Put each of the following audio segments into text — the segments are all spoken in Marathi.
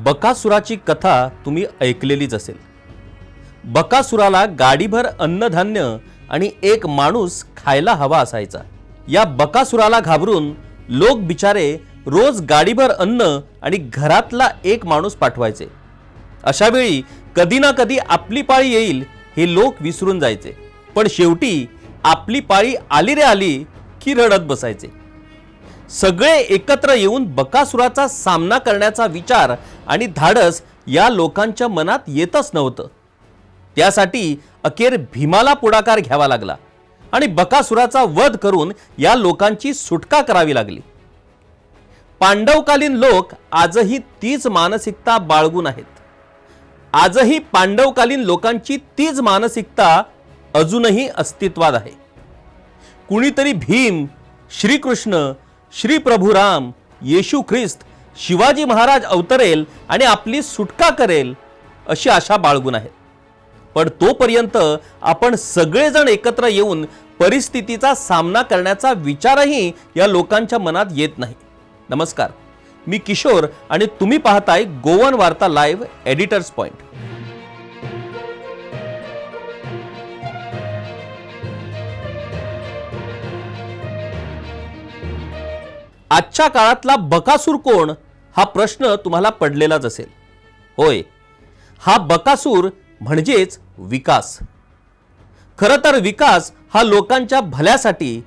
बकासुराची कथा तुम्ही ऐकलेलीच असेल। बकासुराला गाडीभर अन्नधान्य आणि एक माणूस खायला हवा असायचा। या बकासुराला घाबरून लोक बिचारे रोज गाडीभर अन्न आणि घरातला एक माणूस पाठवायचे। अशा वेळी कधी ना कधी आपली पाळी येईल हे लोक विसरून जायचे, पण शेवटी आपली पाळी आली रे आली की रडत बसायचे। सगळे एकत्र येऊन बकासुराचा सामना करण्याचा विचार आणि धाडस या लोकांच्या मनात येतच नव्हतं। त्यासाठी अखेर भीमाला पुढाकार घ्यावा लागला आणि बकासुराचा वध करून या लोकांची सुटका करावी लागली। पांडवकालीन लोक आजही तीच मानसिकता बाळगून आहेत। आजही पांडवकालीन लोकांची तीच मानसिकता अजूनही अस्तित्वात आहे। कुणीतरी भीम, श्रीकृष्ण, श्री प्रभू राम, येशू ख्रिस्त, शिवाजी महाराज अवतरेल आणि आपली सुटका करेल अशी आशा बाळगून आहेत। पण तोपर्यंत आपण सगळेजण एकत्र येऊन परिस्थितीचा सामना करण्याचा विचारही या लोकांच्या मनात येत नाही। नमस्कार, मी किशोर आणि तुम्ही पाहताय गोवन वार्ता लाईव्ह एडिटर्स पॉइंट। आजच्या काळातला बकासूर कोण हा प्रश्न तुम्हाला पडलेलाच असेल। होय, हा बकासूर म्हणजेच विकास। खरं तर विकास हा लोकांच्या भल्यासाठी,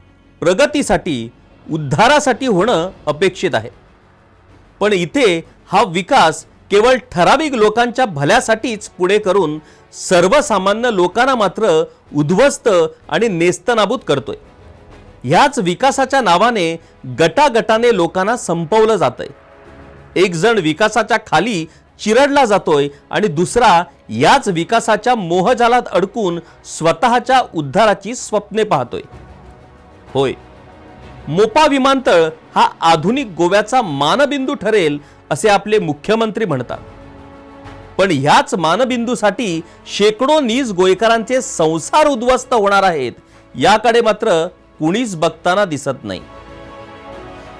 प्रगतीसाठी, उद्धारासाठी होणं अपेक्षित आहे। पण इथे हा विकास केवळ ठराविक लोकांच्या भल्यासाठीच पुढे करून सर्वसामान्य लोकांना मात्र उद्ध्वस्त आणि नेस्तनाबूत करतोय। ह्याच विकासाच्या नावाने गटागटाने लोकांना संपवलं जातंय। एक जण विकासाच्या खाली चिरडला जातोय आणि दुसरा याच विकासाच्या मोहजालात अडकून स्वतःच्या उद्धाराची स्वप्ने पाहतोय। होय, मोपा विमानतळ हा आधुनिक गोव्याचा मानबिंदू ठरेल असे आपले मुख्यमंत्री म्हणतात। पण ह्याच मानबिंदूसाठी शेकडो नीज गोयकरांचे संसार उद्ध्वस्त होणार आहेत याकडे मात्र कुणीच बघताना दिसत नाही।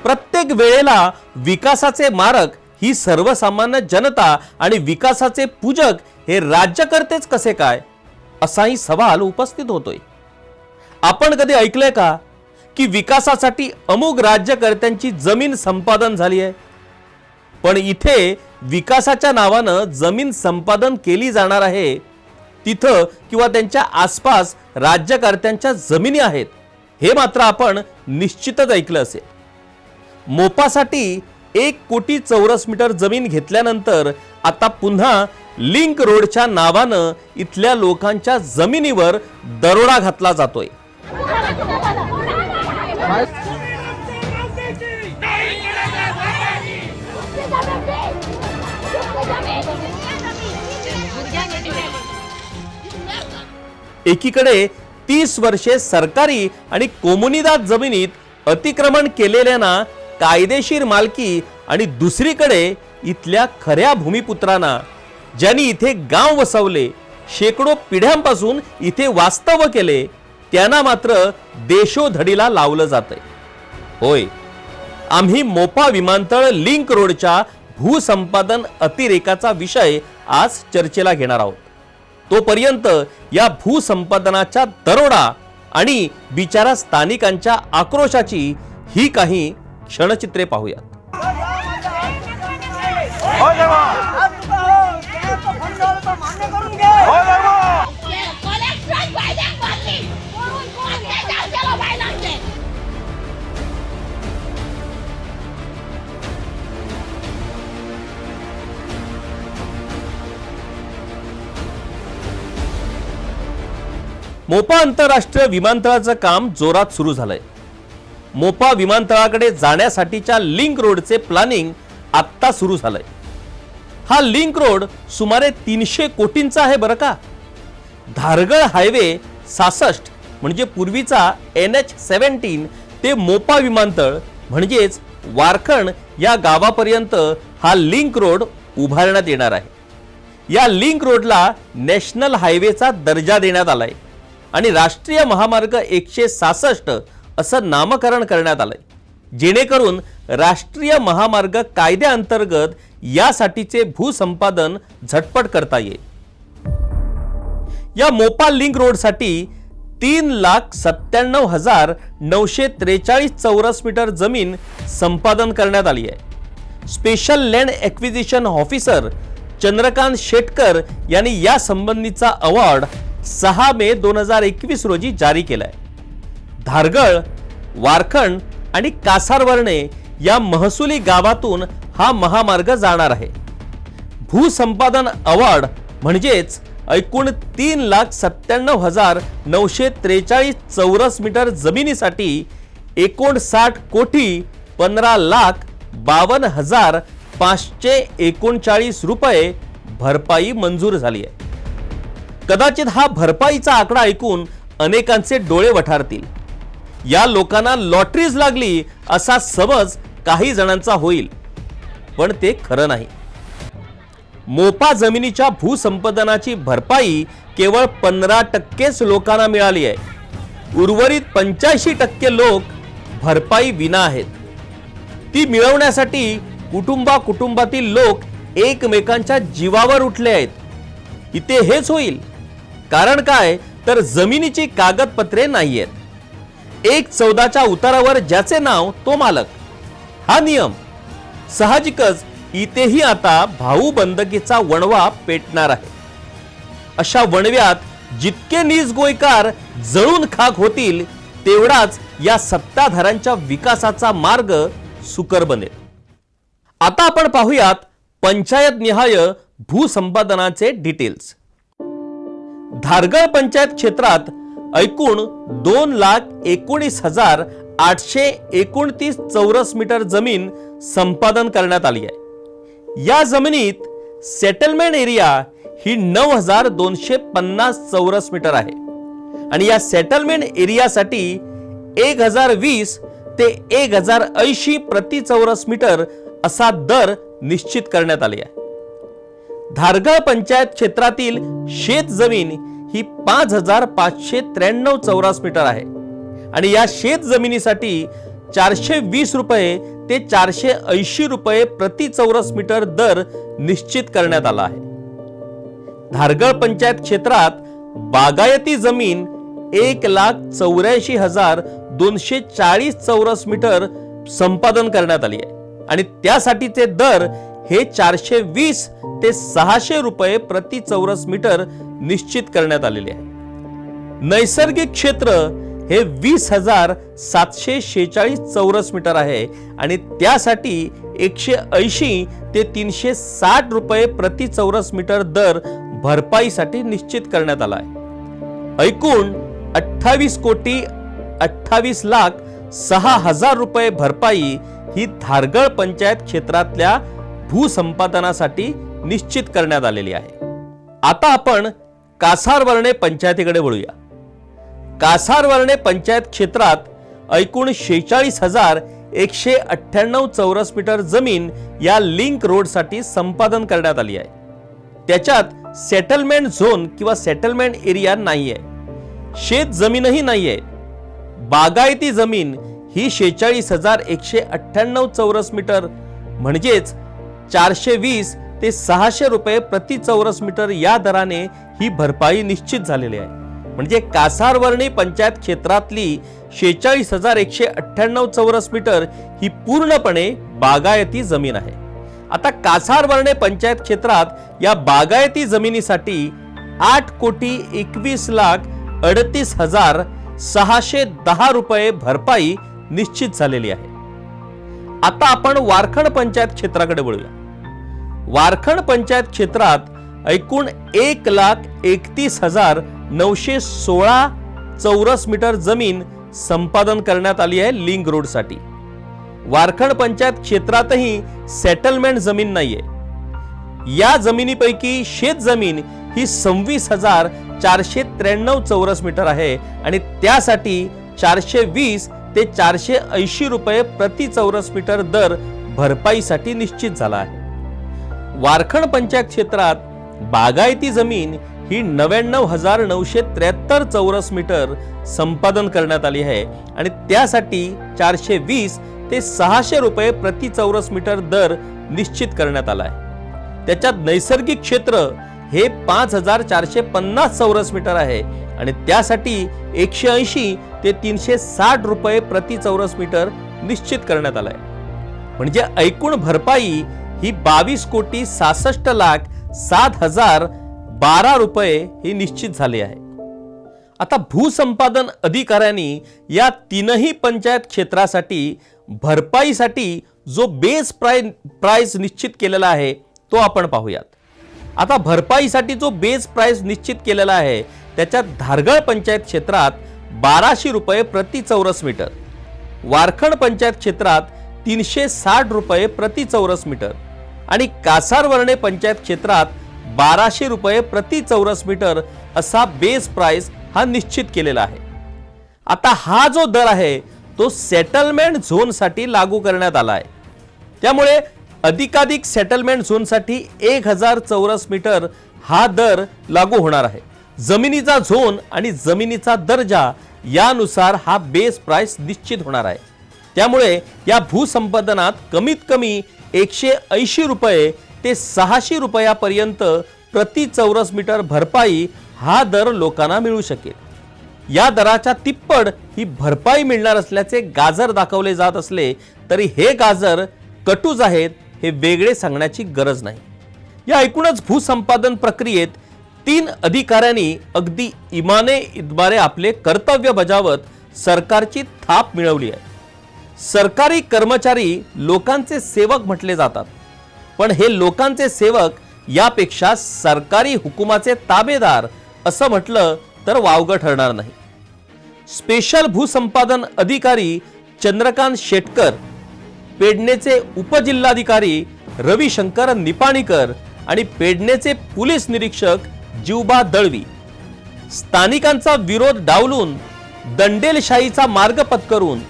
प्रत्येक वेळेला विकासाचे मारक ही सर्वसामान्य जनता आणि विकासाचे पूजक हे राज्यकर्तेच कसे काय असाही सवाल उपस्थित होतोय। आपण कधी ऐकले का की विकासासाठी अमुक राज्यकर्त्यांची जमीन संपादन झाली आहे? पण इथे विकासाच्या नावानं जमीन संपादन केली जाणार आहे तिथं किंवा त्यांच्या आसपास राज्यकर्त्यांच्या जमिनी आहेत हे मात्र आपण निश्चितच ऐकलं असेल। मोपासाठी 1 कोटी चौरस मीटर जमीन घेतल्यानंतर आता पुन्हा लिंक रोडच्या नावानं इथल्या लोकांच्या जमिनीवर दरोडा घातला जातोय। एकीकडे 30 वर्षे सरकारी आणि कोमुनिदाद जमिनीत अतिक्रमण केलेल्यांना कायदेशीर मालकी आणि दुसरीकडे इथल्या खऱ्या भूमिपुत्रांना ज्यांनी इथे गाव वसवले, शेकडो पिढ्यांपासून इथे वास्तव्य केले, त्यांना मात्र देशोधडीला लावलं जातंय। होय, आम्ही मोपा विमानतळ लिंक रोडच्या भूसंपादन अतिरेकाचा विषय आज चर्चेला घेणार आहोत। तोपर्यंत या भूसंपादनाच्या दरोडा आणि बिचारा स्थानिकांच्या आक्रोशाची ही काही क्षणचित्रे पाहूयात। मोपा आंतरराष्ट्रीय विमानतळाचं काम जोरात सुरू झालंय। मोपा विमानतळाकडे जाण्यासाठीच्या लिंक रोडचे प्लॅनिंग आत्ता सुरू झालंय। हा लिंक रोड सुमारे 300 कोटींचा आहे बरं का। धारगळ हायवे 66 म्हणजे पूर्वीचा NH17 ते मोपा विमानतळ म्हणजेच वारखण या गावापर्यंत हा लिंक रोड उभारण्यात येणार आहे। या लिंक रोडला नॅशनल हायवेचा दर्जा देण्यात आलाय। आणि राष्ट्रीय महामार्ग 166 असं नामकरण करण्यात आलंय, जेणेकरून राष्ट्रीय महामार्ग कायद्याअंतर्गत यासाठीचे भूसंपादन झटपट करता येईल. या मोपा लिंक रोडसाठी 3,97,943 चौरस मीटर जमीन संपादन करण्यात आली आहे. Special land acquisition officer Chandrakant Shetkar यांनी या संबंधीचा अवॉर्ड 6 मे 2021 रोजी जारी केलाय. धारगळ, वारखंड आणि कासारवर्णे या महसुली गावातून हा महामार्ग जाणार आहे. भूसंपादन अवॉर्ड म्हणजेच एकूण 3,97,943 चौरस मीटर जमिनीसाठी 59,52,539 रुपये भरपाई मंजूर झाली आहे. कदाचित हा भरपाईचा आकडा ऐकून अनेकांचे डोळे वठारतील. या लोकांना लॉटरीज लागली असा समज काही जणांचा होईल, पण ते खरं नाही. मोपा जमिनीच्या भूसंपादनाची भरपाई केवळ 15% लोकांना मिळाली आहे. उर्वरित 85% लोक भरपाई विना आहेत. ती मिळवण्यासाठी कुटुंबातील लोक एकमेकांच्या जीवावर उठले आहेत. इथे हेच होईल. कारण काय तर जमिनीची कागदपत्रे नाहीयेत. 1/14च्या उतारावर ज्याचे नाव तो मालक, हा नियम. साहजिकच इथेही आता भाऊबंदकीचा वणवा पेटणार आहे. अशा वणव्यात जितके निजगोयकार जळून खाक होतील, तेवढाच या सत्ताधाऱ्यांच्या विकासाचा मार्ग सुकर बनेल. आता आपण पाहूयात पंचायत निहाय भूसंपादनाचे डिटेल्स. धारगळ पंचायत क्षेत्रात एकूण 2,19,829 चौरस मीटर जमीन संपादन करण्यात आली आहे. या जमिनीत सेटलमेंट एरिया ही 9,250 चौरस मीटर आहे आणि या सेटलमेंट एरियासाठी 1,020 ते 1,080 प्रति चौरस मीटर असा दर निश्चित करण्यात आले आहे. धारगळ पंचायत क्षेत्रातील शेत जमीन ही 5,593 चौरस मीटर आहे आणि या शेत जमिनीसाठी 420 रुपये ते 480 रुपये प्रति चौरस मीटर दर निश्चित करण्यात आला आहे. धारगळ पंचायत क्षेत्रात बागायती जमीन 1,84,240 चौरस मीटर संपादन करण्यात आली आहे आणि त्यासाठीचे दर हे 420 ते 600 रुपये प्रति चौरस मीटर निश्चित करण्यात आलेले आहे. नैसर्गिक क्षेत्र हे 20,746 चौरस मीटर आहे आणि त्यासाठी 180 ते 360 रुपये प्रति चौरस मीटर दर भरपाईसाठी निश्चित करण्यात आला आहे. एकूण 28,28,06,000 रुपये भरपाई ही धारगळ पंचायत क्षेत्रातल्या भूसंपादनासाठी निश्चित करण्यात आलेली आहे. आता आपण कासारवर्णे पंचायतीकडे वळूया. कासारवर्णे पंचायत क्षेत्रात एकूण 46,198 चौरस मीटर जमीन या लिंक रोडसाठी संपादन करण्यात आली आहे. त्याच्यात सेटलमेंट झोन किंवा सेटलमेंट एरिया नाहीये, शेत जमीनही नाहीये. बागायती जमीन ही 46,198 चौरस मीटर म्हणजेच 420 ते 600 रुपये प्रति चौरस मीटर या दराने ही भरपाई निश्चित झालेली आहे. म्हणजे कासारवर्णी पंचायत क्षेत्रातली 46,198 चौरस मीटर ही पूर्णपणे बागायती जमीन आहे. आता कासारवर्णे पंचायत क्षेत्रात या बागायती जमिनीसाठी 8,21,38,610 रुपये भरपाई निश्चित झालेली आहे. आता आपण वारखंड पंचायत क्षेत्राकडे वळूया. वारखंड पंचायत क्षेत्रात एकूण 1,31,916 चौरस मीटर जमीन संपादन करण्यात आली आहे लिंक रोड साठी. वारखंड पंचायत क्षेत्रातही सेटलमेंट जमीन नाहीये. या जमिनीपैकी शेत जमीन ही 26,493 चौरस मीटर आहे आणि त्यासाठी 420 ते 480 रुपये प्रति चौरस मीटर दर भरपाईसाठी निश्चित झाला आहे. वारखंड पंचायत क्षेत्रात बागायती जमीन ही 99,973 चौरस मीटर संपादन करण्यात आली आहे आणि त्यासाठी 420 ते 600 रुपये प्रति चौरस मीटर दर निश्चित करण्यात आला आहे। त्याच्यात नैसर्गिक क्षेत्र हे 5,450 चौरस मीटर आहे आणि त्यासाठी 180 ते 360 रुपये प्रति चौरस मीटर निश्चित करण्यात आलाय। म्हणजे एकूण भरपाई ही 22,66,07,012 रुपये ही निश्चित झाली आहे। आता भूसंपादन अधिकाऱ्यांनी या तीनही पंचायत क्षेत्रासाठी भरपाईसाठी जो बेस प्राइस निश्चित केलेला आहे तो आपण पाहूयात। आता भरपाईसाठी जो बेस प्राइस निश्चित केलेला आहे त्याच्यात धारगळ पंचायत क्षेत्रात 1200 रुपये प्रति चौरस मीटर, वारखड पंचायत क्षेत्रात 360 रुपये प्रति चौरस मीटर आणि कासारवर्णे पंचायत क्षेत्रात 1200 रुपये प्रति चौरस मीटर असा बेस प्राइस हा निश्चित केलेला आहे। आता हा जो दर आहे तो सेटलमेंट झोन साठी लागू करण्यात आला आहे। त्यामुळे अधिकाधिक सेटलमेंट झोन साठी 1000 चौरस मीटर हा दर लागू होणार आहे। जमिनीचा झोन आणि जमिनीचा दर्जा यानुसार हा बेस प्राइस निश्चित होणार आहे। त्यामुळे या भूसंपादनात कमीत कमी 180 रुपये ते 600 रुपयापर्यंत प्रति चौरस मीटर भरपाई हा दर लोकांना मिळू शकेल। या दराच्या तिप्पट ही भरपाई मिळणार असल्याचे गाजर दाखवले जात असले तरी हे गाजर कटूज आहेत हे वेगळे सांगण्याची गरज नाही। या एकूणच भूसंपादन प्रक्रियेत 3 अधिकाऱ्यांनी अगदी इमाने आपले कर्तव्य बजावत सरकारची थाप मिळवली आहे। सरकारी कर्मचारी लोकांचे सेवक म्हटले जातात, पण हे लोकांचे सेवक यापेक्षा सरकारी हुकुमाचे ताबेदार असं म्हटलं तर वावगं ठरणार नाही। स्पेशल भूसंपादन अधिकारी चंद्रकांत शेटकर, पेडणेचे उपजिल्हाधिकारी रविशंकर निपाणीकर आणि पेडणेचे पोलीस निरीक्षक जीवबा दळवी स्थानिकांचा विरोध डावलून दंडेलशाहीचा मार्ग पत्करून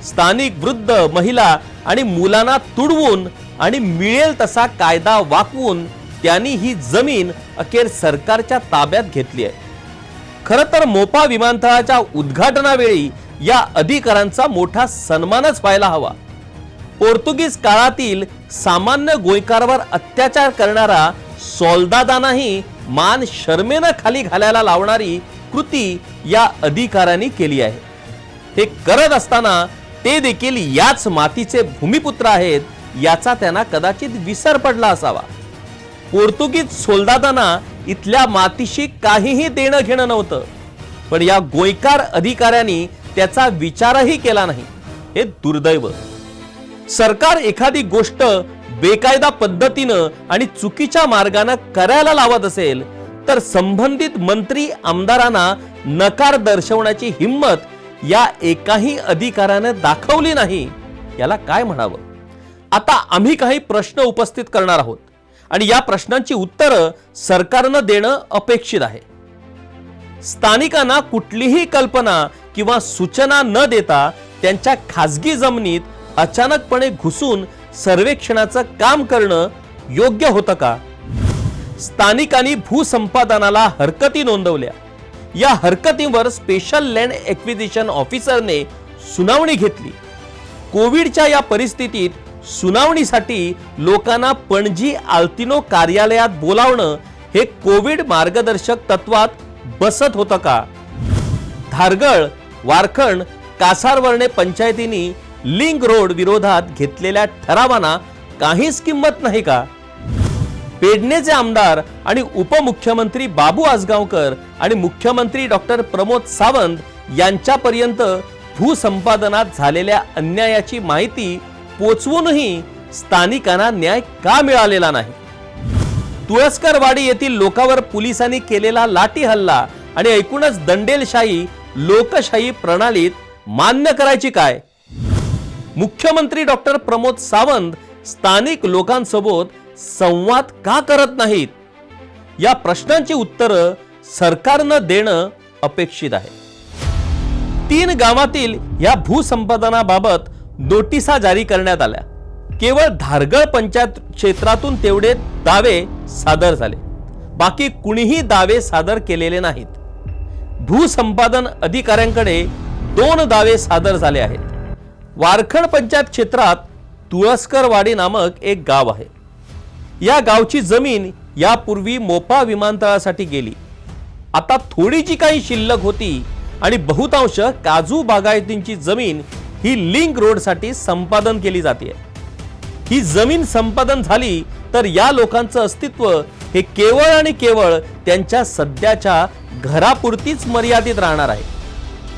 स्थानिक वृद्ध, महिला आणि मुलांना तुडवून आणि मिळेल तसा कायदा वाकवून त्यांनी ही जमीन अखेर सरकारच्या ताब्यात घेतली आहे। खरं तर मोपा विमानतळाच्या उद्घाटनावेळी या अधिकाऱ्यांचा मोठा सन्मानच व्हायला हवा। पोर्तुगीज काळातील सामान्य गोयकारावर अत्याचार करणारा सोल्दादांनाही मान शर्मेनं खाली घालायला लावणारी कृती या अधिकाऱ्यांनी केली आहे। हे करत असताना ते देखील याच मातीचे भूमिपुत्र आहेत याचा त्यांना कदाचित विसर पडला असावा। पोर्तुगीज सोल्दादांना इथल्या मातीशी काहीही देणं घेणं नव्हतं, पण या गोयकार अधिकाऱ्यांनी त्याचा विचारही केला नाही। हे दुर्दैव। सरकार एखादी गोष्ट बेकायदा पद्धतीनं आणि चुकीच्या मार्गाने करायला लावत असेल तर संबंधित मंत्री आमदारांना नकार दर्शवण्याची हिम्मत या एकाही अधिकाऱ्याने दाखवली नाही। याला काय म्हणावं? आता आम्ही काही प्रश्न उपस्थित करणार आहोत आणि या प्रश्नांची उत्तरं सरकारनं देणं अपेक्षित आहे। स्थानिकांना कुठलीही कल्पना किंवा सूचना न देता त्यांच्या खासगी जमिनीत अचानकपणे घुसून सर्वेक्षणाचं काम करणं योग्य होतं का? स्थानिकांनी भूसंपादनाला हरकती नोंदवल्या। या हरकतींवर स्पेशल लँड एक्विजिशन ऑफिसरने सुनावणी घेतली। कोविडच्या या परिस्थितीत सुनावणीसाठी लोकांना पणजी आल्तिनो कार्यालयात बोलावणं हे कोविड मार्गदर्शक तत्वात बसत होतं का? धारगळ, वारखड, कासारवर्णे पंचायतींनी लिंक रोड विरोधात घेतलेल्या ठरावांना काहीच किंमत नाही का? पेडणेचे आमदार आणि उपमुख्यमंत्री बाबू आसगावकर आणि मुख्यमंत्री डॉक्टर प्रमोद सावंत यांच्यापर्यंत भूसंपादनात झालेल्या अन्यायाची माहिती पोचवूनही स्थानिकांना न्याय का मिळालेला नाही? तुळसकरवाडी येथील लोकांवर पोलिसांनी केलेला लाठी हल्ला आणि एकूणच दंडेलशाही लोकशाही प्रणालीत मान्य करायची काय? मुख्यमंत्री डॉक्टर प्रमोद सावंत स्थानिक लोकांसोबत संवाद का करत नाहीत? या प्रश्नांची उत्तरं सरकारनं देणं अपेक्षित आहे। 3 गावातील या भूसंपादनाबाबत नोटिसा जारी करण्यात आल्या। केवळ धारगळ पंचायत क्षेत्रातून तेवढे दावे सादर झाले। बाकी कुणीही दावे सादर केलेले नाहीत. भूसंपादन अधिकाऱ्यांकडे 2 दावे सादर झाले आहेत. वारखड पंचायत क्षेत्रात तुळसकरवाडी नामक एक गाव आहे. या गावची जमीन यापूर्वी मोपा विमानतळासाठी गेली. आता थोडी जी काही शिल्लक होती आणि बहुतांश काजू बागायतींची जमीन ही लिंक रोडसाठी संपादन केली जाते. ही जमीन संपादन झाली तर या लोकांचं अस्तित्व हे केवळ आणि केवळ त्यांच्या सध्याच्या घरापुरतीच मर्यादित राहणार आहे.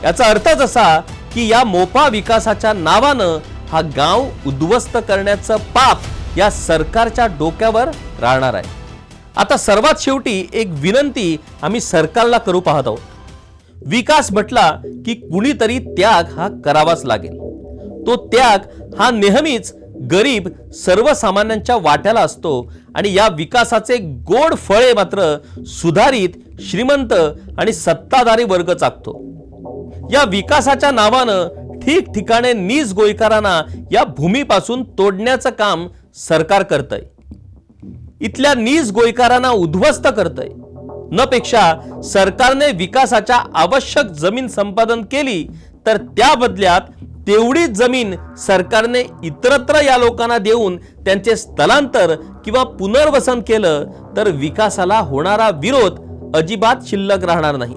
याचा अर्थच असा की या मोपा विकासाच्या नावानं हा गाव उद्ध्वस्त करण्याचं पाप या सरकारच्या डोक्यावर राहणार आहे. आता सर्वात शेवटी एक विनंती आम्ही सरकारला करू पाहत आहोत. विकास म्हटला की कुणीतरी त्याग हा करावाच लागेल. तो त्याग हा नेहमीच गरीब सर्वसामान्यांच्या वाट्याला असतो आणि या विकासाचे गोड फळे मात्र सुधारित, श्रीमंत आणि सत्ताधारी वर्ग चाकतो. या विकासाच्या नावानं ठिकठिकाणे नीज गोयकारांना या भूमीपासून तोडण्याचं काम सरकार करतंय. इथल्या नीज गोयकारांना उद्ध्वस्त करतंय. न पेक्षा सरकारने विकासाच्या आवश्यक जमीन संपादन केली तर त्या बदल्यात तेवढीच जमीन सरकारने इतरत्र या लोकांना देऊन त्यांचे स्थलांतर किंवा पुनर्वसन केलं तर विकासाला होणारा विरोध अजिबात शिल्लक राहणार नाही.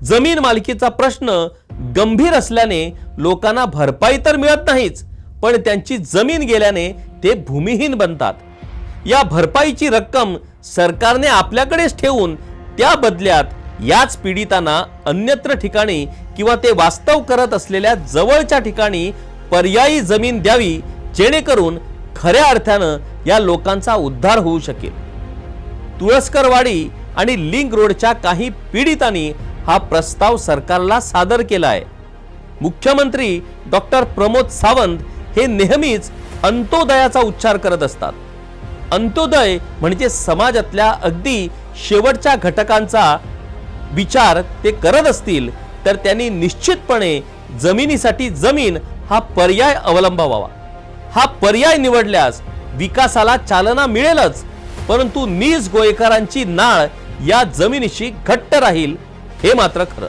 जमीन मालकीचा प्रश्न गंभीर असल्याने लोकांना भरपाई तर मिळत नाहीच, पण त्यांची जमीन गेल्याने ते भूमिहीन बनतात. या भरपाईची रक्कम सरकारने आपल्याकडेच ठेवून त्या बदल्यात याच पीडितांना अन्यत्र ठिकाणी किंवा ते वास्तव करत असलेल्या जवळच्या ठिकाणी पर्यायी जमीन द्यावी, जेणेकरून खऱ्या अर्थानं या लोकांचा उद्धार होऊ शकेल. तुळसकरवाडी आणि लिंक रोडच्या काही पीडितांनी हा प्रस्ताव सरकारला सादर केला आहे. मुख्यमंत्री डॉक्टर प्रमोद सावंत हे नेहमीच अंत्योदयाचा उच्चार करत असतात. अंत्योदय म्हणजे समाजातल्या अगदी शेवटच्या घटकांचा विचार ते करत असतील तर त्यांनी निश्चितपणे जमिनीसाठी जमीन हा पर्याय अवलंबावा. हा पर्याय निवडल्यास विकासाला चालना मिळेलच, परंतु नीज गोयकारांची नाळ या जमिनीशी घट्ट राहील, हे मात्र खरं.